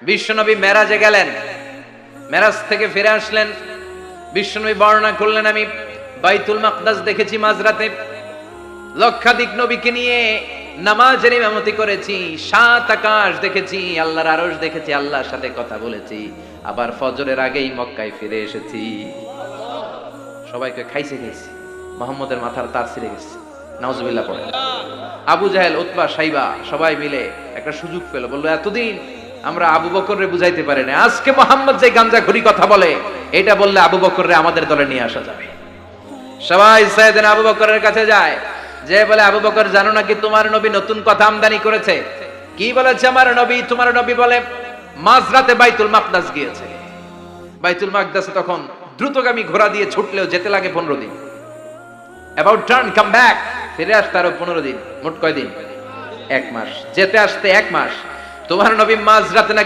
বিশ্বনবী মেরাজে গেলেন, মেরাজ থেকে ফিরে আসলেন। বিশ্বনবী বর্ণনা করলেন, আমি বাইতুল মাকদাস দেখেছি মাঝরাতে, লক্ষাধিক নবীকে নিয়ে নামাজের ইমামতি করেছি, 7 আকাশ দেখেছি, আল্লাহর আরশ দেখেছি, আল্লাহর সাথে কথা বলেছি, আবার ফজরের আগেই মক্কায় ফিরে এসেছি। সবাইকে খাইছে গেছি, মুহাম্মদের মাথার তার ছিঁড়ে গেছে, নাউজুবিল্লাহ পড়ে। আবু জাহেল, উতবা, সাইবা সবাই মিলে একটা সুযোগ পেল, বললো এতদিন আমরা আবু বকররে বুঝাইতে পারি না, আজকে মুহাম্মদ যে গাঞ্জাখুরি কথা বলে এটা বললে আবু বকররে আমাদের দলে নিয়ে আসা যাবে। সবাই সাইয়েদনা আবু বকরের কাছে যায়, যে বলে আবু বকর জানো নাকি তোমার নবী নতুন কথা আমদানি করেছে? কি বলেছে আমার নবী? তোমার নবী বলে মাঝরাতে বাইতুল মাকদাস গিয়েছে। বাইতুল মাকদাসে তখন দ্রুতগামী ঘোড়া দিয়ে ছুটলেও যেতে লাগে 15 দিন। অ্যাবাউট টার্ন কাম ব্যাক, ফিরে আসতে আরো 15 দিন, মোট কয় দিন? 1 মাস, যেতে আসতে 1 মাস। তোমার নবী মাঝরাতে নাকি